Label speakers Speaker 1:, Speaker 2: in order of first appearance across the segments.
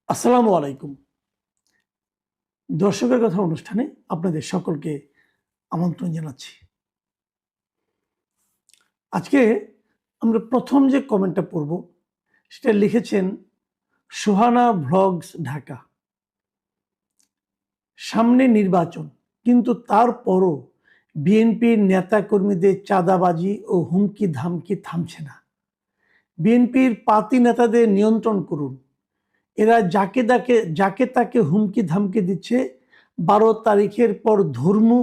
Speaker 1: আসসালামু আলাইকুম। দর্শকের কথা অনুষ্ঠানে আপনাদের সকলকে আমন্ত্রণ জানাচ্ছি। আজকে আমরা প্রথম যে কমেন্টটা পড়ব সেটা লিখেছেন সুহানা ভ্লগস ঢাকা। সামনে নির্বাচন, কিন্তু তারপরও বিএনপির নেতাকর্মীদের চাঁদাবাজি ও হুমকি ধামকি থামছে না। বিএনপির পাতি নেতাদের নিয়ন্ত্রণ করুন। এরা যাকে তাকে হুমকি ধামকি দিচ্ছে। 12 তারিখের পর ধর্মু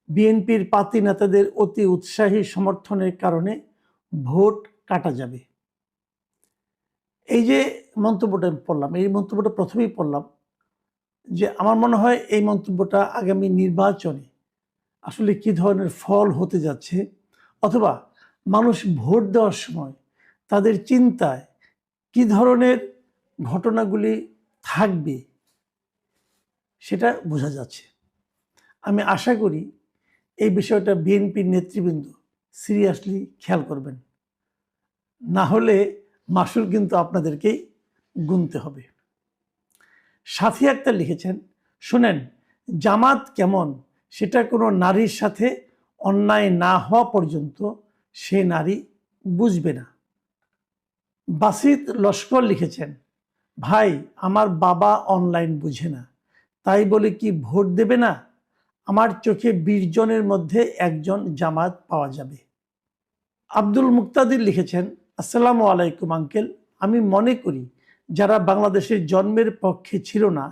Speaker 1: বিএনপির পাতি নেতাদের অতি উৎসাহী সমর্থনের কারণে ভোট কাটা যাবে। এই যে মন্তব্যটা আমি পড়লাম, এই মন্তব্যটা প্রথমেই পড়লাম যে আমার মনে হয় এই মন্তব্যটা আগামী নির্বাচনে আসলে কি ধরনের ফল হতে যাচ্ছে, অথবা মানুষ ভোট দেওয়ার সময় তাদের চিন্তায় কি ধরনের ঘটনাগুলি থাকবে সেটা বোঝা যাচ্ছে। আমি আশা করি এই বিষয়টা বিএনপির নেতৃবৃন্দ সিরিয়াসলি খেয়াল করবেন, না হলে মাসুল কিন্তু আপনাদেরকেই গুনতে হবে। সাথী আক্তার লিখেছেন, শুনেন, জামাত কেমন সেটা কোনো নারীর সাথে অন্যায় না হওয়া পর্যন্ত সে নারী বুঝবে না। বাসিত লস্কর লিখেছেন, ভাই আমার বাবা অনলাইন বুঝে না, তাই বলে কি ভোট দেবে না? আমার চোখে 20 জনের মধ্যে একজন জামাত পাওয়া যাবে। আব্দুল মুক্তাদির লিখেছেন, আসসালামু আলাইকুম আঙ্কেল, আমি মনে করি যারা বাংলাদেশের জন্মের পক্ষে ছিল না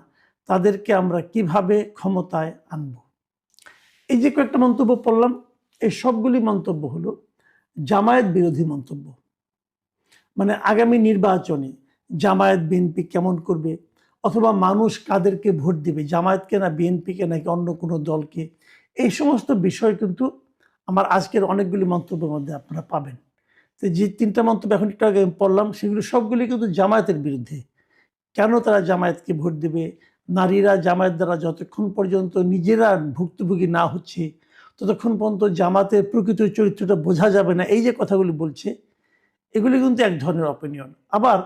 Speaker 1: তাদেরকে আমরা কিভাবে ক্ষমতায় আনব। এই যে কয়েকটা মন্তব্য পড়লাম, এই সবগুলি মন্তব্য হলো জামায়াত বিরোধী মন্তব্য। মানে আগামী নির্বাচনে জামায়াত বিএনপি কেমন করবে, অথবা মানুষ কাদেরকে ভোট দিবে, জামায়াতকে না বিএনপিকে নাকি অন্য কোনো দলকে, এই সমস্ত বিষয় কিন্তু আমার আজকের অনেকগুলি মন্তব্যের মধ্যে আপনারা পাবেন। তো যে 3টা মন্তব্য এখন একটু আগে পড়লাম সেগুলি সবগুলি কিন্তু জামায়াতের বিরুদ্ধে। কেন তারা জামায়াতকে ভোট দেবে? নারীরা জামায়াত দ্বারা যতক্ষণ পর্যন্ত নিজেরা ভুক্তভোগী না হচ্ছে ততক্ষণ পর্যন্ত জামাতের প্রকৃত চরিত্রটা বোঝা যাবে না, এই যে কথাগুলি বলছে এগুলি কিন্তু এক ধরনের অপিনিয়ন। আবার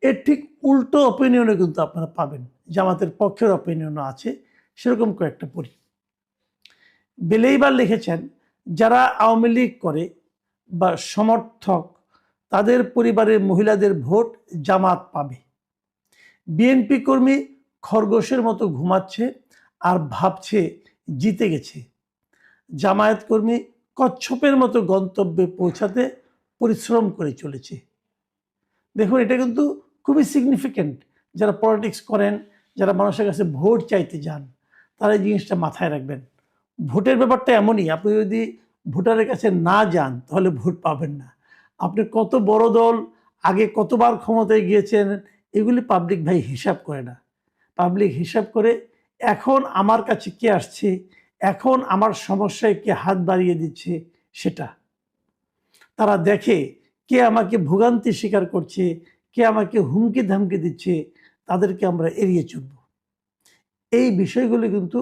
Speaker 1: এর ঠিক উল্টো অপিনিয়নে কিন্তু আপনারা পাবেন, জামাতের পক্ষের অপিনিয়নও আছে। সেরকম কয়েকটা পড়ি। বেলেইবার লিখেছেন, যারা আওয়ামী লীগ করে বা সমর্থক তাদের পরিবারের মহিলাদের ভোট জামাত পাবে। বিএনপি কর্মী খরগোশের মতো ঘুমাচ্ছে আর ভাবছে জিতে গেছে। জামায়াত কর্মী কচ্ছপের মতো গন্তব্যে পৌঁছাতে পরিশ্রম করে চলেছে। দেখুন, এটা কিন্তু খুবই সিগনিফিক্যান্ট। যারা পলিটিক্স করেন, যারা মানুষের কাছে ভোট চাইতে যান, তারা এই জিনিসটা মাথায় রাখবেন। ভোটের ব্যাপারটা এমনই, আপনি যদি ভোটারের কাছে না যান তাহলে ভোট পাবেন না। আপনি কত বড় দল, আগে কতবার ক্ষমতায় গিয়েছেন, এগুলি পাবলিক ভাই হিসাব করে না। পাবলিক হিসাব করে এখন আমার কাছে কে আসছে, এখন আমার সমস্যায় কে হাত বাড়িয়ে দিচ্ছে সেটা তারা দেখে। কে আমাকে ভোগান্তি স্বীকার করছে, কে আমাকে হুমকি ধামকি দিচ্ছে, তাদেরকে আমরা এড়িয়ে চলব। এই বিষয়গুলি কিন্তু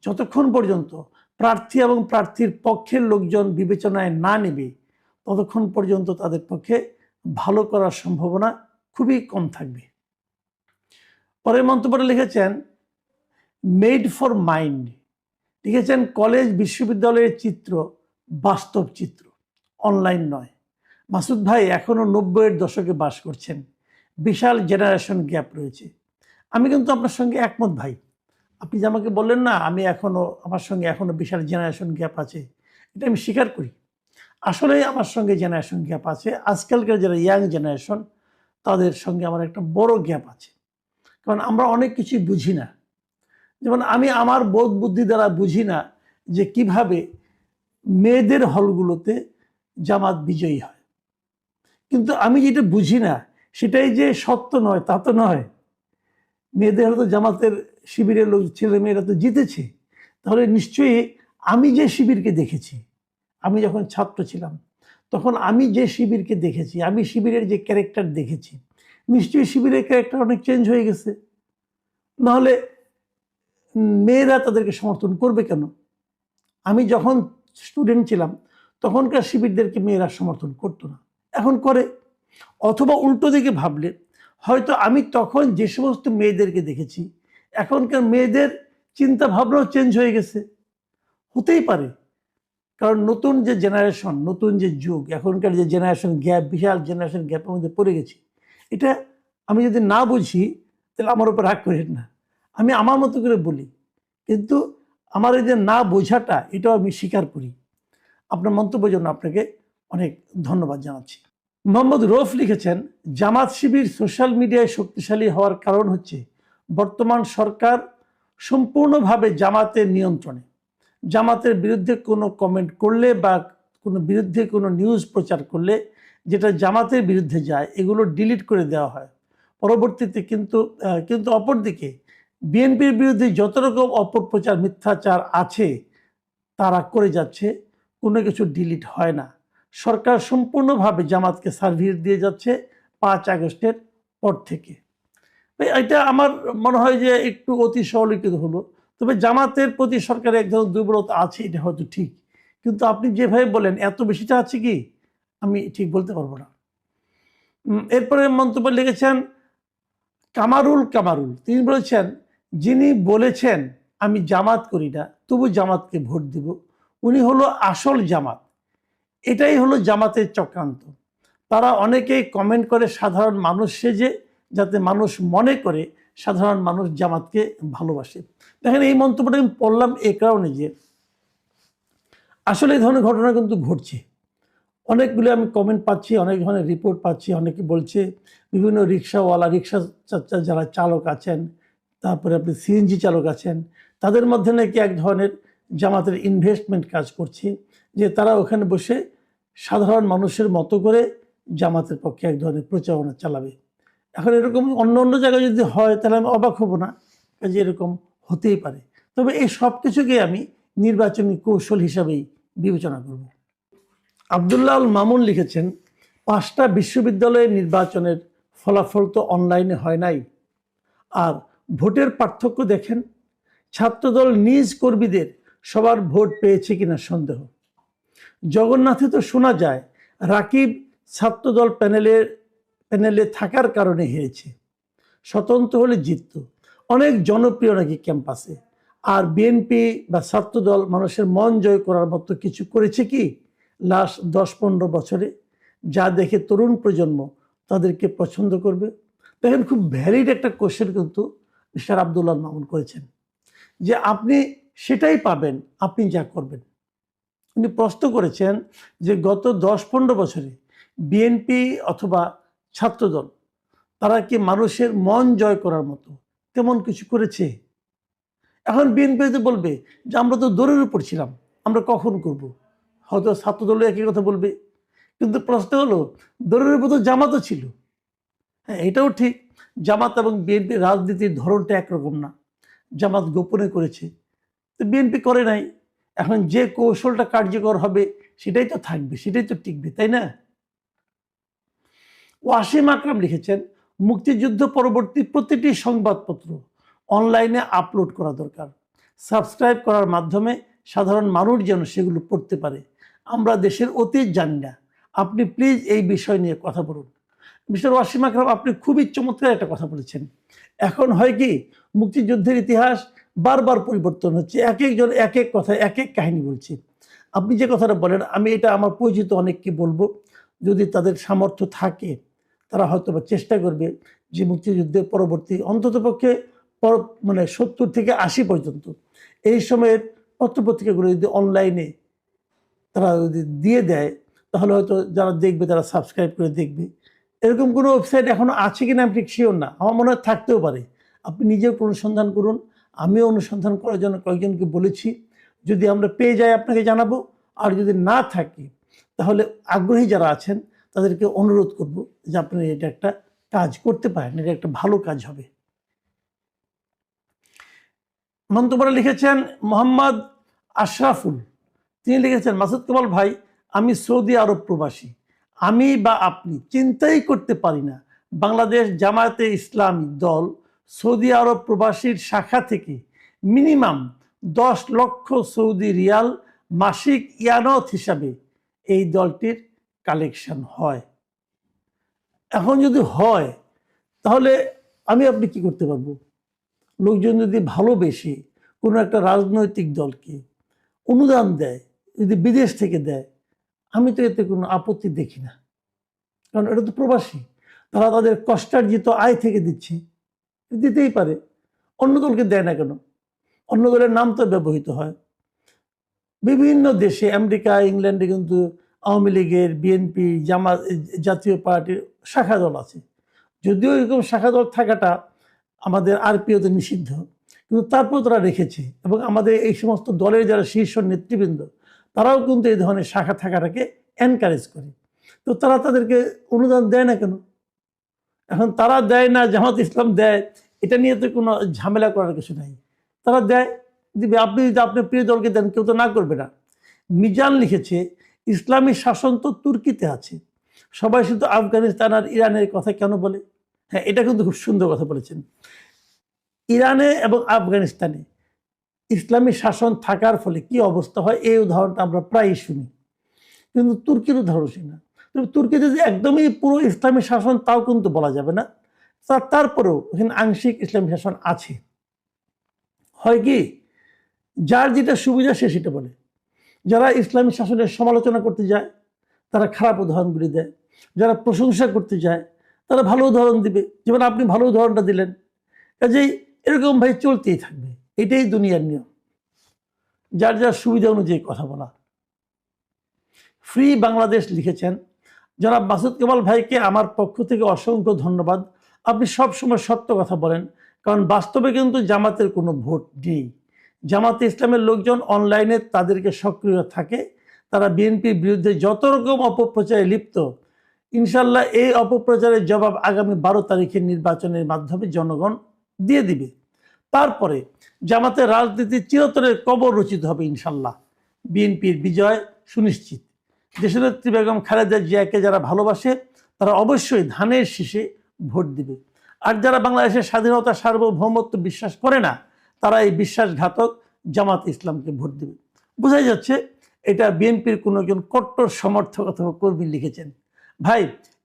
Speaker 1: যতক্ষণ পর্যন্ত প্রার্থী এবং প্রার্থীর পক্ষের লোকজন বিবেচনায় না নেবে ততক্ষণ পর্যন্ত তাদের পক্ষে ভালো করার সম্ভাবনা খুবই কম থাকবে। পরের মন্তব্যটা লিখেছেন মেড ফর মাইন্ড, লিখেছেন কলেজ বিশ্ববিদ্যালয়ের চিত্র বাস্তব চিত্র, অনলাইন নয়। মাসুদ ভাই এখনো 90-এর দশকে বাস করছেন, বিশাল জেনারেশন গ্যাপ রয়েছে। আমি কিন্তু আপনার সঙ্গে একমত ভাই। আপনি যে আমাকে বললেন না আমি আমার সঙ্গে এখনো বিশাল জেনারেশন গ্যাপ আছে, এটা আমি স্বীকার করি। আসলেই আমার সঙ্গে জেনারেশন গ্যাপ আছে। আজকালকার যারা ইয়াং জেনারেশন তাদের সঙ্গে আমার একটা বড় গ্যাপ আছে, কারণ আমরা অনেক কিছুই বুঝি না। যেমন আমি আমার বোধ বুদ্ধি দ্বারা বুঝি না যে কিভাবে মেয়েদের হলগুলোতে জামাত বিজয়ী হয়। কিন্তু আমি যেটা বুঝি না সেটাই যে সত্য নয় তা তো নয়। মেয়েদের হয়তো জামাতের শিবিরের লোক ছেলে মেয়েরা তো জিতেছে, তাহলে নিশ্চয়ই আমি যে শিবিরকে দেখেছি, আমি যখন ছাত্র ছিলাম তখন আমি যে শিবিরকে দেখেছি, আমি শিবিরের যে ক্যারেক্টার দেখেছি, নিশ্চয়ই শিবিরের ক্যারেক্টার অনেক চেঞ্জ হয়ে গেছে। নাহলে মেয়েরা তাদেরকে সমর্থন করবে কেন? আমি যখন স্টুডেন্ট ছিলাম তখনকার শিবিরদেরকে মেয়েরা সমর্থন করতো না, এখন করে। অথবা উল্টো দিকে ভাবলে হয়তো আমি তখন যে সমস্ত মেয়েদেরকে দেখেছি, এখনকার মেয়েদের চিন্তা ভাবনাও চেঞ্জ হয়ে গেছে, হতেই পারে। কারণ নতুন যে জেনারেশন, নতুন যে যুগ, এখনকার যে জেনারেশন গ্যাপ, বিশাল জেনারেশন গ্যাপের মধ্যে পড়ে গেছি। এটা আমি যদি না বুঝি তাহলে আমার উপর রাগ করেন না, আমি আমার মতো করে বলি। কিন্তু আমার এই যে না বোঝাটা, এটাও আমি স্বীকার করি। আপনার মন্তব্যের জন্য আপনাকে অনেক ধন্যবাদ জানাচ্ছি। মোহাম্মদ রৌফ লিখেছেন, জামাত শিবির সোশ্যাল মিডিয়ায় শক্তিশালী হওয়ার কারণ হচ্ছে বর্তমান সরকার সম্পূর্ণভাবে জামাতের নিয়ন্ত্রণে। জামাতের বিরুদ্ধে কোনো কমেন্ট করলে বা কোনো বিরুদ্ধে কোনো নিউজ প্রচার করলে যেটা জামাতের বিরুদ্ধে যায়, এগুলো ডিলিট করে দেওয়া হয় পরবর্তীতে। কিন্তু অপরদিকে বিএনপির বিরুদ্ধে যত রকম অপপ্রচার, মিথ্যাচার আছে তারা করে যাচ্ছে, কোনো কিছু ডিলিট হয় না। সরকার সম্পূর্ণভাবে জামাতকে সার্ভিস দিয়ে যাচ্ছে 5 আগস্টের পর থেকে। এটা আমার মনে হয় যে একটু অতি সরলীকৃত হলো। তবে জামাতের প্রতি সরকারের এক ধরনের দুর্বলতা আছে, এটা হয়তো ঠিক। কিন্তু আপনি যেভাবে বলেন এত বেশিটা আছে কি, আমি ঠিক বলতে পারবো না। এরপরে মন্তব্য লিখেছেন কামারুল, তিনি বলেছেন, যিনি বলেছেন আমি জামাত করি না তবু জামাতকে ভোট দিব, উনি হলো আসল জামাত। এটাই হলো জামাতের চক্রান্ত। তারা অনেকেই কমেন্ট করে সাধারণ মানুষ সেজে, যাতে মানুষ মনে করে সাধারণ মানুষ জামাতকে ভালোবাসে। দেখেন, এই মন্তব্যটা আমি পড়লাম এই কারণে যে আসলে এই ধরনের ঘটনা কিন্তু ঘটছে। অনেকগুলো আমি কমেন্ট পাচ্ছি, অনেক ধরনের রিপোর্ট পাচ্ছি। অনেকে বলছে বিভিন্ন রিক্সাওয়ালা, রিক্সা যারা চালক আছেন, তারপরে আপনি সিএনজি চালক আছেন, তাদের মধ্যে নাকি এক ধরনের জামাতের ইনভেস্টমেন্ট কাজ করছে, যে তারা ওখানে বসে সাধারণ মানুষের মতো করে জামাতের পক্ষে এক ধরনের প্রচারণা চালাবে। এখন এরকম অন্য অন্য জায়গায় যদি হয় তাহলে আমি অবাক হব না, যে এরকম হতেই পারে। তবে এই সব কিছুকে আমি নির্বাচনী কৌশল হিসাবেই বিবেচনা করব। আব্দুল্লাহ আল মামুন লিখেছেন, 5টা বিশ্ববিদ্যালয়ের নির্বাচনের ফলাফল তো অনলাইনে হয় নাই, আর ভোটের পার্থক্য দেখেন। ছাত্রদল নিজ কর্মীদের সবার ভোট পেয়েছে কিনা সন্দেহ। জগন্নাথে তো শোনা যায় রাকিব ছাত্রদল প্যানেলে থাকার কারণে হেরেছে, স্বতন্ত্র হলে জিতত। অনেক জনপ্রিয় নাকি ক্যাম্পাসে। আর বিএনপি বা ছাত্রদল মানুষের মন জয় করার মতো কিছু করেছে কি লাস্ট 10-15 বছরে, যা দেখে তরুণ প্রজন্ম তাদেরকে পছন্দ করবে? দেখেন, খুব ভ্যালিড একটা কোশ্চেন কিন্তু মিস্টার আব্দুল্লাহ মামুন করেছেন, যে আপনি সেটাই পাবেন আপনি যা করবেন। উনি প্রশ্ন করেছেন যে গত 10-15 বছরে বিএনপি অথবা ছাত্রদল তারা কি মানুষের মন জয় করার মতো তেমন কিছু করেছে? এখন বিএনপি তো বলবে যে আমরা তো দৌড়ের উপর ছিলাম, আমরা কখন করব। হয়তো ছাত্রদলও একই কথা বলবে। কিন্তু প্রশ্ন হলো, দৌড়ের উপর তো জামাতও ছিল। হ্যাঁ, এটাও ঠিক, জামাত এবং বিএনপির রাজনীতির ধরনটা একরকম না। জামাত গোপনে করেছে, তো বিএনপি করে নাই। এখন যে কৌশলটা কার্যকর হবে সেটাই তো থাকবে, সেটাই তো টিকবে, তাই না? ওয়াসিম আকরাম লিখেছেন, মুক্তিযুদ্ধ পরবর্তী প্রতিটি সংবাদপত্র অনলাইনে আপলোড করা দরকার। সাবস্ক্রাইব করার মাধ্যমে সাধারণ মানুষ যেন সেগুলো পড়তে পারে। আমরা দেশের অতীত জানি না, আপনি প্লিজ এই বিষয় নিয়ে কথা বলুন। মিস্টার ওয়াসিম আকরাম, আপনি খুবই চমৎকার একটা কথা বলেছেন। এখন হয় কি, মুক্তিযুদ্ধের ইতিহাস বারবার পরিবর্তন হচ্ছে, এক একজন এক এক কথা, এক এক কাহিনী বলছে। আপনি যে কথাটা বলেন, আমি এটা আমার পরিচিত অনেককে বলবো, যদি তাদের সামর্থ্য থাকে তারা হয়তো বা চেষ্টা করবে যে মুক্তিযুদ্ধের পরবর্তী অন্ততপক্ষে মানে 70 থেকে 80 পর্যন্ত এই সময়ের পত্রপত্রিকাগুলো যদি অনলাইনে তারা যদি দিয়ে দেয়, তাহলে হয়তো যারা দেখবে তারা সাবস্ক্রাইব করে দেখবে। এরকম কোনো ওয়েবসাইট এখনো আছে কিনা আমি ঠিক শিওর না, আমার মনে হয় থাকতেও পারে। আপনি নিজেও অনুসন্ধান করুন, আমিও অনুসন্ধান করার জন্য কয়েকজনকে বলেছি। যদি আমরা পেয়ে যাই আপনাকে জানাবো, আর যদি না থাকি তাহলে আগ্রহী যারা আছেন তাদেরকে অনুরোধ করব যে আপনি এটা একটা কাজ করতে পারেন, এটা একটা ভালো কাজ হবে। মন্তব্যটা লিখেছেন মোহাম্মদ আশরাফুল, তিনি লিখেছেন, মাসুদ কামাল ভাই, আমি সৌদি আরব প্রবাসী, আমি বা আপনি চিন্তাই করতে পারি না বাংলাদেশ জামায়াতে ইসলামী দল সৌদি আরব প্রবাসীর শাখা থেকে মিনিমাম 10 লক্ষ সৌদি রিয়াল মাসিক ইয়ানত হিসাবে এই দলটির কালেকশন হয়। এখন যদি হয় তাহলে আমি আপনি কি করতে পারবো? লোকজন যদি ভালোবেসে কোনো একটা রাজনৈতিক দলকে অনুদান দেয়, যদি বিদেশ থেকে দেয়, আমি তো এতে কোনো আপত্তি দেখি না। কারণ এটা তো প্রবাসী, তারা তাদের কষ্টার্জিত আয় থেকে দিচ্ছে, দিতেই পারে। অন্য দলকে দেয় না কেন? অন্য দলের নাম তো ব্যবহৃত হয়। বিভিন্ন দেশে, আমেরিকা, ইংল্যান্ডে কিন্তু আওয়ামী লীগের, বিএনপি, জামাত, জাতীয় পার্টির শাখা দল আছে। যদিও এরকম শাখা দল থাকাটা আমাদের আরপিওতে নিষিদ্ধ, কিন্তু তারপর তারা রেখেছে। এবং আমাদের এই সমস্ত দলের যারা শীর্ষ নেতৃবৃন্দ, তারাও কিন্তু এই ধরনের শাখা থাকাটাকে এনকারেজ করে। তো তারা তাদেরকে অনুদান দেয় না কেন? এখন তারা দেয় না, জামাত ইসলাম দেয়, এটা নিয়ে তো কোনো ঝামেলা করার কিছু নাই। তারা দেয়, দিবে। আপনি যদি আপনার প্রিয় দলকে দেন, কেউ তো না করবে না। মিজান লিখেছে, ইসলামী শাসন তো তুর্কিতে আছে, সবাই শুধু আফগানিস্তান আর ইরানের কথা কেন বলে? হ্যাঁ, এটা কিন্তু খুব সুন্দর কথা বলেছেন। ইরানে এবং আফগানিস্তানে ইসলামী শাসন থাকার ফলে কি অবস্থা হয়, এই উদাহরণটা আমরা প্রায়ই শুনি, কিন্তু তুর্কির উদাহরণ শুনি না। তবে তুর্কিতে যে একদমই পুরো ইসলামী শাসন, তাও কিন্তু বলা যাবে না। তারপরেও এখানে আংশিক ইসলামী শাসন আছে। হয় কি, যার যেটা সুবিধা সে সেটা বলে। যারা ইসলামী শাসনের সমালোচনা করতে যায়, তারা খারাপ উদাহরণগুলি দেয়। যারা প্রশংসা করতে যায়, তারা ভালো উদাহরণ দিবে, যেমন আপনি ভালো উদাহরণটা দিলেন। কাজেই এরকম ভাই চলতেই থাকবে, এটাই দুনিয়ার নিয়ম। যার যার সুবিধা অনুযায়ী কথা বলা। ফ্রি বাংলাদেশ লিখেছেন, জনাব মাসুদ কামাল ভাইকে আমার পক্ষ থেকে অসংখ্য ধন্যবাদ। আপনি সবসময় সত্য কথা বলেন, কারণ বাস্তবে কিন্তু জামাতের কোনো ভোট নেই। জামাতে ইসলামের লোকজন অনলাইনে তাদেরকে সক্রিয় থাকে, তারা বিএনপির বিরুদ্ধে যত রকম অপপ্রচারে লিপ্ত। ইনশাল্লাহ এই অপপ্রচারের জবাব আগামী 12 তারিখের নির্বাচনের মাধ্যমে জনগণ দিয়ে দিবে। তারপরে জামাতের রাজনীতির চিরতরের কবর রচিত হবে ইনশাল্লাহ। বিএনপির বিজয় সুনিশ্চিত। দেশনেত্রী বেগম খালেদা জিয়াকে যারা ভালোবাসে, তারা অবশ্যই ধানের শীষে ভোট দিবে। আর যারা বাংলাদেশের স্বাধীনতা, সার্বভৌমত্ব বিশ্বাস করে না, তারা এই বিশ্বাসঘাতক জামাত ইসলামকে ভোট দিবে। বোঝাই যাচ্ছে এটা বিএনপির কোনো একজন কট্টর সমর্থক অথবা কর্মী লিখেছেন। ভাই,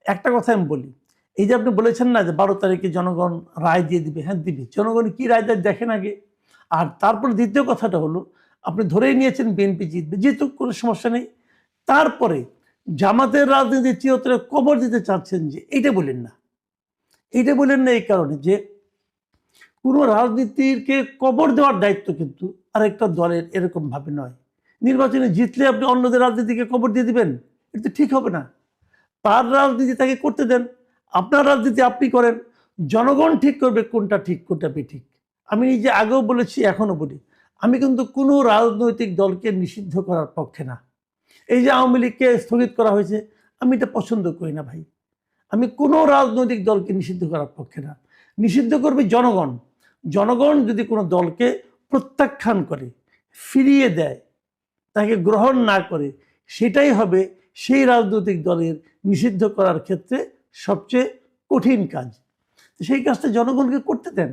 Speaker 1: একটা কথা আমি বলি, এই যে আপনি বলেছেন না যে 12 তারিখে জনগণ রায় দিয়ে দিবে, হ্যাঁ দিবে। জনগণ কি রায় দেয় দেখেন আগে। আর তারপর দ্বিতীয় কথাটা হলো, আপনি ধরেই নিয়েছেন বিএনপি জিতবে, জিতুক, কোনো সমস্যা নেই। তারপরে জামাতের রাজনীতি চিরতরে কবর দিতে চাচ্ছেন, যে এইটা বলেন না। এইটা বলেন না এই কারণে যে পুরো রাজনীতিকে কবর দেওয়ার দায়িত্ব কিন্তু আরেকটা দলের, এরকম ভাবে নয়। নির্বাচনে জিতলে আপনি অন্যদের রাজনীতিকে কবর দিয়ে দিবেন, এটা ঠিক হবে না। তার রাজনীতি তাকে করতে দেন, আপনার রাজনীতি আপনি করেন। জনগণ ঠিক করবে কোনটা ঠিক কোনটা বেঠিক। আমি নিজে আগেও বলেছি, এখনো বলি, আমি কিন্তু কোনো রাজনৈতিক দলকে নিষিদ্ধ করার পক্ষে না। এই যে আওয়ামী লীগকে স্থগিত করা হয়েছে, আমি এটা পছন্দ করি না ভাই। আমি কোনো রাজনৈতিক দলকে নিষিদ্ধ করার পক্ষে না। নিষিদ্ধ করবে জনগণ। জনগণ যদি কোনো দলকে প্রত্যাখ্যান করে, ফিরিয়ে দেয়, তাকে গ্রহণ না করে, সেটাই হবে সেই রাজনৈতিক দলের নিষিদ্ধ করার ক্ষেত্রে সবচেয়ে কঠিন কাজ। সেই কাজটা জনগণকে করতে দেন,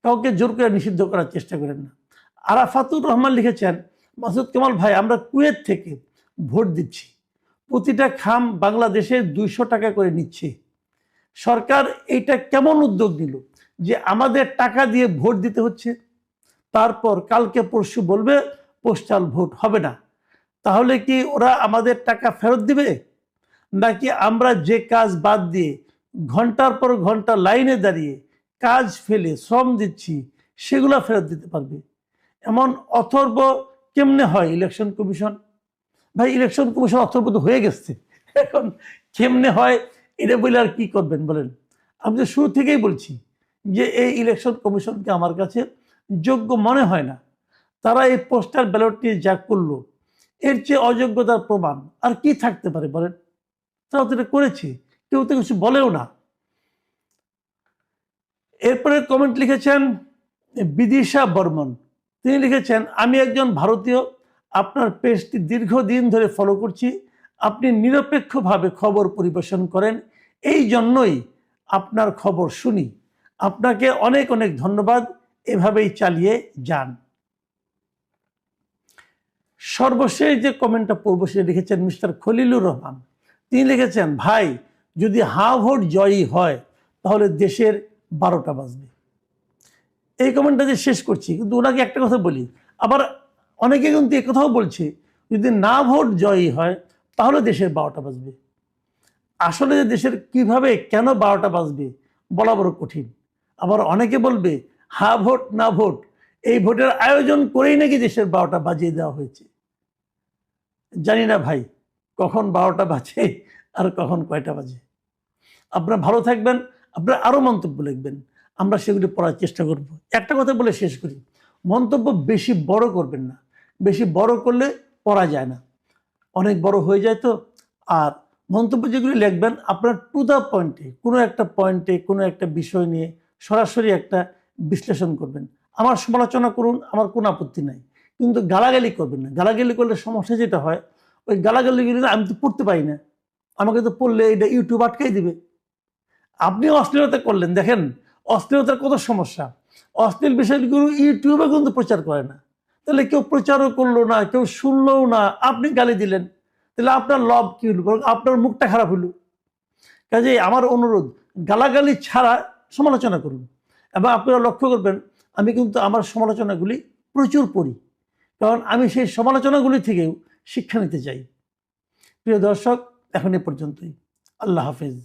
Speaker 1: কাউকে জোর করে নিষিদ্ধ করার চেষ্টা করেন না। আরাফাতুর রহমান লিখেছেন, মাসুদ কামাল ভাই, আমরা কুয়েত থেকে ভোট দিচ্ছি, প্রতিটা খাম বাংলাদেশে 200 টাকা করে নিচ্ছে। সরকার এইটা কেমন উদ্যোগ নিল যে আমাদের টাকা দিয়ে ভোট দিতে হচ্ছে, তারপর কালকে পরশু বলবে পোস্টাল ভোট হবে না। তাহলে কি ওরা আমাদের টাকা ফেরত দিবে, নাকি আমরা যে কাজ বাদ দিয়ে ঘন্টার পর ঘন্টা লাইনে দাঁড়িয়ে কাজ ফেলে শ্রম দিচ্ছি, সেগুলা ফেরত দিতে পারবে? এমন অথর্ব কেমনে হয় ইলেকশন কমিশন? ভাই, ইলেকশন কমিশন অথর্ব তো হয়ে গেছে, এখন কেমনে হয় এটা বলে আর কি করবেন বলেন? আমি তো শুরু থেকেই বলছি যে এই ইলেকশন কমিশনকে আমার কাছে যোগ্য মনে হয় না। তারা এই পোস্টাল ব্যালট নিয়ে যা করলো, এর চেয়ে অযোগ্যতার প্রমাণ আর কি থাকতে পারে বলেন? তারা তো এটা করেছে, কেউ তো কিছু বলেও না। এরপরে কমেন্ট লিখেছেন বিদিশা বর্মন। তিনি লিখেছেন, আমি একজন ভারতীয়, আপনার পেজটি দীর্ঘদিন ধরে ফলো করছি। আপনি নিরপেক্ষভাবে খবর পরিবেশন করেন, এই জন্যই আপনার খবর শুনি। আপনাকে অনেক অনেক ধন্যবাদ, এভাবেই চালিয়ে যান। সর্বশেষ যে কমেন্টটা পড়ব সেটা লিখেছেন মিস্টার খলিলুর রহমান। তিনি লিখেছেন, ভাই, যদি হাঁ ভোট জয়ী হয়, তাহলে দেশের 12টা বাজবে। এই কমেন্টটা যে শেষ করছি, কিন্তু ওনাকে একটা কথা বলি, আবার অনেকে কিন্তু এ কথাও বলছে যদি না ভোট জয়ী হয় তাহলে দেশের 12টা বাজবে। আসলে যে দেশের কিভাবে কেন 12টা বাজবে বলা বড় কঠিন। আবার অনেকে বলবে হা ভোট না ভোট, এই ভোটের আয়োজন করেই নাকি দেশের 12টা বাজিয়ে দেওয়া হয়েছে। জানি না ভাই কখন 12টা বাজে আর কখন কয়টা বাজে। আপনারা ভালো থাকবেন, আপনারা আরও মন্তব্য লিখবেন, আমরা সেগুলি পড়ার চেষ্টা করব। একটা কথা বলে শেষ করি, মন্তব্য বেশি বড় করবেন না, বেশি বড় করলে পড়া যায় না, অনেক বড় হয়ে যায় তো। আর মন্তব্য যেগুলি লিখবেন আপনার টু দ্য পয়েন্টে, কোনো একটা পয়েন্টে কোনো একটা বিষয় নিয়ে সরাসরি একটা বিশ্লেষণ করবেন। আমার সমালোচনা করুন, আমার কোনো আপত্তি নাই, কিন্তু গালাগালি করবেন না। গালাগালি করলে সমস্যা যেটা হয়, ওই গালাগালিগুলি আমি তো পড়তে পারি না, আমাকে তো পড়লে এটা ইউটিউব আটকাই দিবে। আপনি অশ্লীলতা করলেন, দেখেন অশ্লীলতার কত সমস্যা। অশ্লীল বিষয়গুলো ইউটিউবে কিন্তু প্রচার করে না, তাহলে কেউ প্রচারও করলো না, কেউ শুনলোও না, আপনি গালি দিলেন, তাহলে আপনার লাভ কি হলো? আপনার মুখটা খারাপ হলো। কাজেই আমার অনুরোধ, গালাগালি ছাড়া সমালোচনা করুন। এবং আপনারা লক্ষ্য করবেন আমি কিন্তু আমার সমালোচনাগুলি প্রচুর পড়ি, কারণ আমি সেই সমালোচনাগুলি থেকেও শিক্ষা নিতে চাই। প্রিয় দর্শক, এখন এ পর্যন্তই। আল্লাহ হাফেজ।